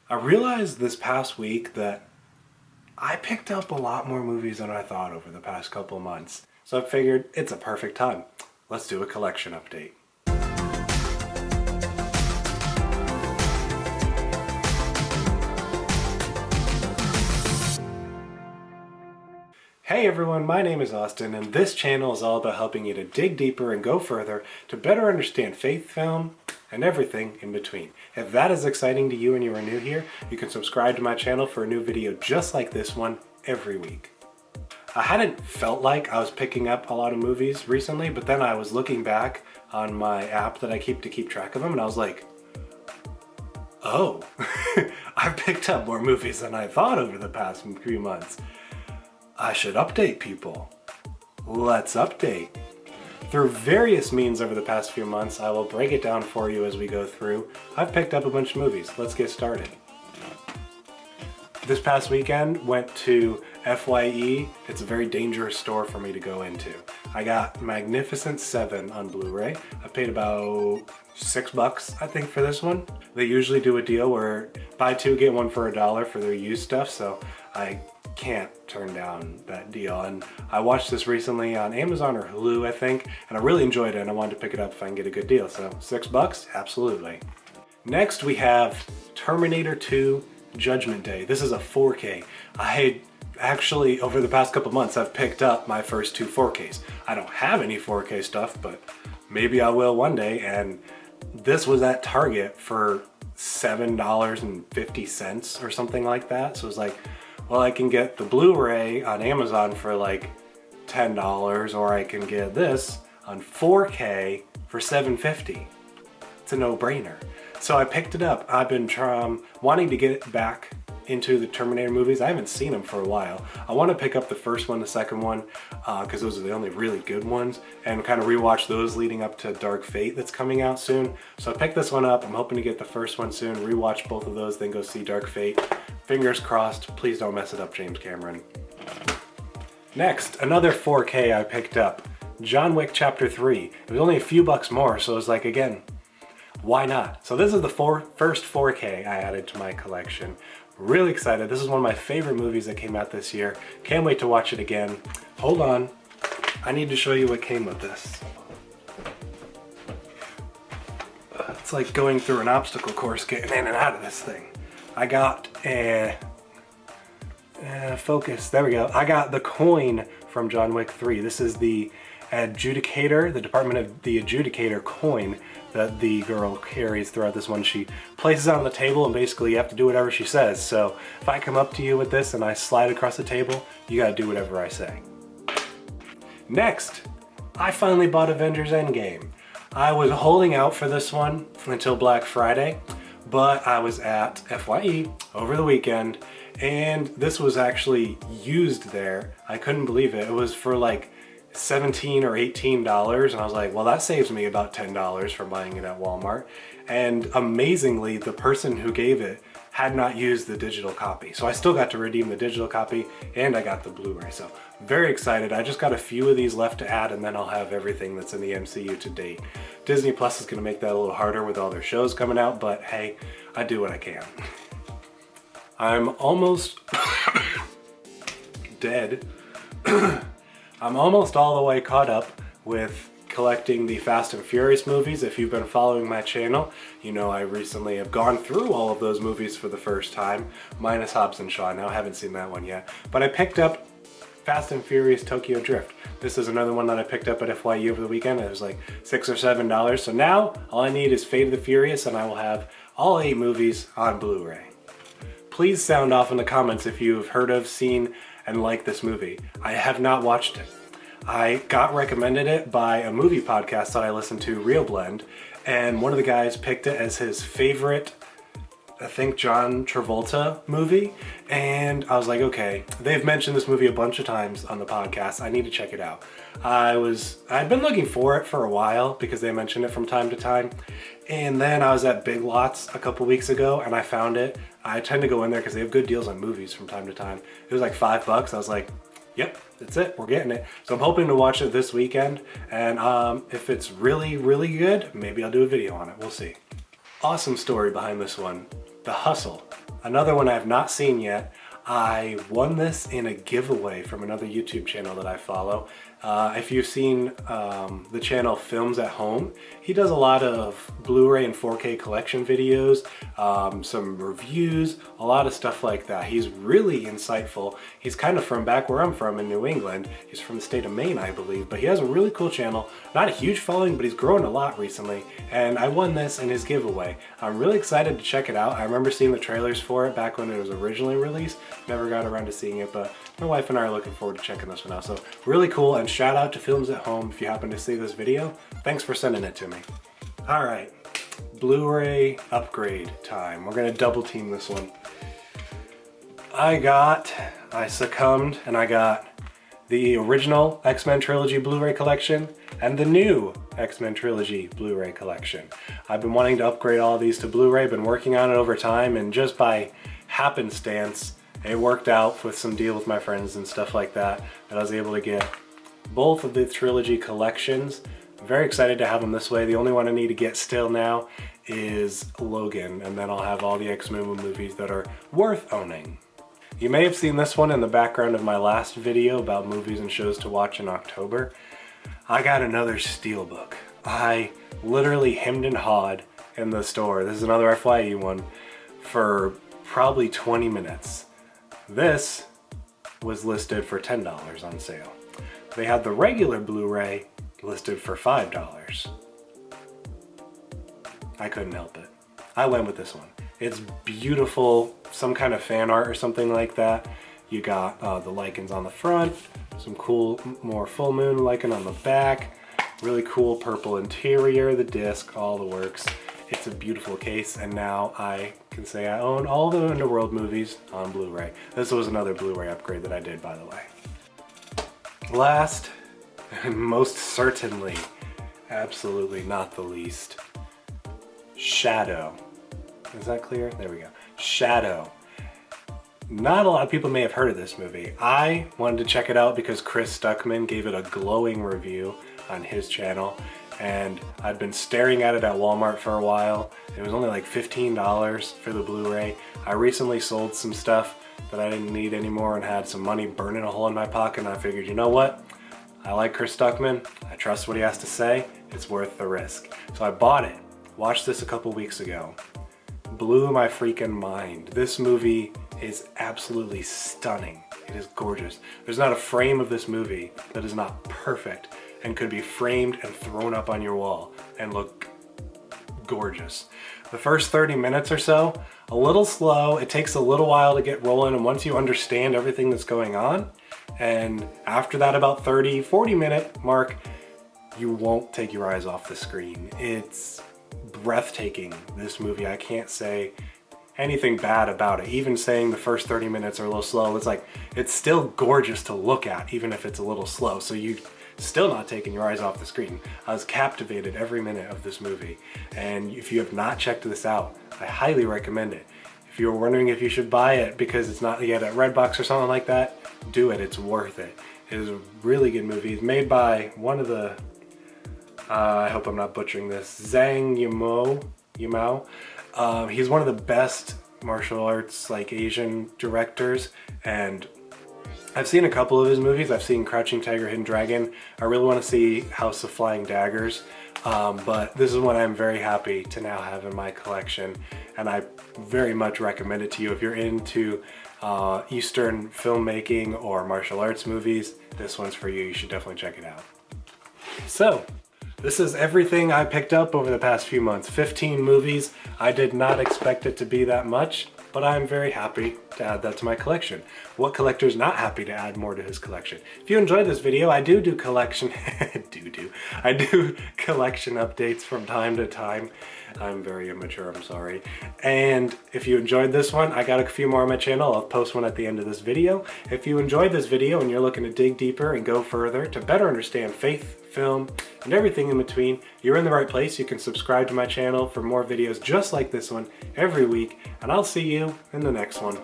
I realized this past week that I picked up a lot more movies than I thought over the past couple months. So I figured it's a perfect time. Let's do a collection update. Hey everyone, my name is Austin, and this channel is all about helping you to dig deeper and go further to better understand faith film and everything in between. If that is exciting to you and you are new here, you can subscribe to my channel for a new video just like this one every week. I hadn't felt like I was picking up a lot of movies recently, but then I was looking back on my app that I keep to keep track of them, and I was like, oh, I've picked up more movies than I thought over the past few months. I should update people. Let's update. Through various means over the past few months, I will break it down for you as we go through. I've picked up a bunch of movies. Let's get started. This past weekend, went to FYE. It's a very dangerous store for me to go into. I got Magnificent 7 on Blu-ray. I paid about $6, I think, for this one. They usually do a deal where buy two, get one for $1 for their used stuff, so I can't turn down that deal. And I watched this recently on Amazon or Hulu, I think, and I really enjoyed it, and I wanted to pick it up if I can get a good deal. So $6, absolutely. Next we have Terminator 2 Judgment Day. This is a 4K. I actually, over the past couple months, I've picked up my first two 4Ks. I don't have any 4K stuff, but maybe I will one day, and this was at Target for $7.50 or something like that. So it was like, well, I can get the Blu-ray on Amazon for like $10, or I can get this on 4K for $7.50. It's a no-brainer. So I picked it up. I've been wanting to get back into the Terminator movies. I haven't seen them for a while. I want to pick up the first one, the second one, because those are the only really good ones, and kind of rewatch those leading up to Dark Fate that's coming out soon. So I picked this one up. I'm hoping to get the first one soon, rewatch both of those, then go see Dark Fate. Fingers crossed. Please don't mess it up, James Cameron. Next, another 4K I picked up. John Wick Chapter 3. It was only a few bucks more, so I was like, again, why not? So this is the first 4K I added to my collection. Really excited. This is one of my favorite movies that came out this year. Can't wait to watch it again. Hold on. I need to show you what came with this. It's like going through an obstacle course getting in and out of this thing. I got focus. There we go. I got the coin from John Wick 3. This is the adjudicator, the Department of the Adjudicator coin that the girl carries throughout this one. She places it on the table, and basically you have to do whatever she says. So if I come up to you with this and I slide across the table, you gotta do whatever I say. Next, I finally bought Avengers Endgame. I was holding out for this one until Black Friday, but I was at FYE over the weekend, and this was actually used there. I couldn't believe it. It was for like $17 or $18, and I was like, well, that saves me about $10 for buying it at Walmart. And amazingly, the person who gave it had not used the digital copy, so I still got to redeem the digital copy, and I got the Blu-ray. So very excited. I just got a few of these left to add, and then I'll have everything that's in the MCU to date. Disney Plus is going to make that a little harder with all their shows coming out, but hey, I do what I can. I'm almost dead. I'm almost all the way caught up with collecting the Fast and Furious movies. If you've been following my channel, you know I recently have gone through all of those movies for the first time, minus Hobbs and Shaw. Now I haven't seen that one yet, but I picked up Fast and Furious Tokyo Drift. This is another one that I picked up at FYE over the weekend. It was like $6 or $7. So now all I need is Fate of the Furious, and I will have all 8 movies on Blu-ray. Please sound off in the comments if you've heard of, seen, and liked this movie. I have not watched it. I got recommended it by a movie podcast that I listen to, Real Blend, and one of the guys picked it as his favorite, I think, John Travolta movie, and I was like, okay, they've mentioned this movie a bunch of times on the podcast. I need to check it out. I'd been looking for it for a while because they mentioned it from time to time, and then I was at Big Lots a couple weeks ago and I found it. I tend to go in there because they have good deals on movies from time to time. It was like $5. I was like, yep, that's it, we're getting it. So I'm hoping to watch it this weekend, and if it's really, really good, maybe I'll do a video on it, we'll see. Awesome story behind this one. The Hustle. Another one I have not seen yet. I won this in a giveaway from another YouTube channel that I follow. If you've seen the channel Films at Home, he does a lot of Blu-ray and 4K collection videos, some reviews, a lot of stuff like that. He's really insightful. He's kind of from back where I'm from in New England. He's from the state of Maine, I believe, but he has a really cool channel. Not a huge following, but he's grown a lot recently, and I won this in his giveaway. I'm really excited to check it out. I remember seeing the trailers for it back when it was originally released. Never got around to seeing it, but my wife and I are looking forward to checking this one out. So really cool, and shout out to Films at Home if you happen to see this video. Thanks for sending it to me. All right, Blu-ray upgrade time. We're gonna double team this one. I succumbed and I got the original XMen Trilogy Blu-ray collection and the new XMen Trilogy Blu-ray collection. I've been wanting to upgrade all of these to Blu-ray, been working on it over time, and just by happenstance, it worked out with some deal with my friends and stuff like that, that I was able to get both of the trilogy collections. I'm very excited to have them this way. The only one I need to get still now is Logan, and then I'll have all the X-Men movies that are worth owning. You may have seen this one in the background of my last video about movies and shows to watch in October. I got another Steelbook. I literally hemmed and hawed in the store. This is another FYE one for probably 20 minutes. This was listed for $10 on sale. They had the regular Blu-ray listed for $5. I couldn't help it. I went with this one. It's beautiful, some kind of fan art or something like that. You got the lichens on the front, some cool, more full moon lichen on the back, really cool purple interior, the disc, all the works. It's a beautiful case, and now I can say I own all the Underworld movies on Blu-ray. This was another Blu-ray upgrade that I did, by the way. Last, and most certainly, absolutely not the least, Shadow. Is that clear? There we go. Shadow. Not a lot of people may have heard of this movie. I wanted to check it out because Chris Stuckman gave it a glowing review on his channel, and I'd been staring at it at Walmart for a while. It was only like $15 for the Blu-ray. I recently sold some stuff that I didn't need anymore and had some money burning a hole in my pocket, and I figured, you know what? I like Chris Stuckman. I trust what he has to say. It's worth the risk. So I bought it. Watched this a couple weeks ago. Blew my freaking mind. This movie is absolutely stunning. It is gorgeous. There's not a frame of this movie that is not perfect and could be framed and thrown up on your wall and look gorgeous. The first 30 minutes or so, a little slow. It takes a little while to get rolling, and once you understand everything that's going on, and after that about 30-40 minute mark, you won't take your eyes off the screen. It's breathtaking, this movie. I can't say anything bad about it. Even saying the first 30 minutes are a little slow, it's like, it's still gorgeous to look at, even if it's a little slow. So you still not taking your eyes off the screen. I was captivated every minute of this movie. And if you have not checked this out, I highly recommend it. If you're wondering if you should buy it because it's not yet at Redbox or something like that, do it. It's worth it. It is a really good movie. It's made by one of the, I hope I'm not butchering this, Zhang Yimou. He's one of the best martial arts, like Asian directors, and I've seen a couple of his movies. I've seen Crouching Tiger, Hidden Dragon. I really want to see House of Flying Daggers, but this is one I'm very happy to now have in my collection, and I very much recommend it to you. If you're into Eastern filmmaking or martial arts movies, this one's for you. You should definitely check it out. So, this is everything I picked up over the past few months. 15 movies. I did not expect it to be that much, but I'm very happy to add that to my collection. What collector's not happy to add more to his collection? If you enjoyed this video, I do collection I do collection updates from time to time. I'm very immature, I'm sorry. And if you enjoyed this one, I got a few more on my channel. I'll post one at the end of this video. If you enjoyed this video and you're looking to dig deeper and go further to better understand faith, film, and everything in between, you're in the right place. You can subscribe to my channel for more videos just like this one every week, and I'll see you in the next one.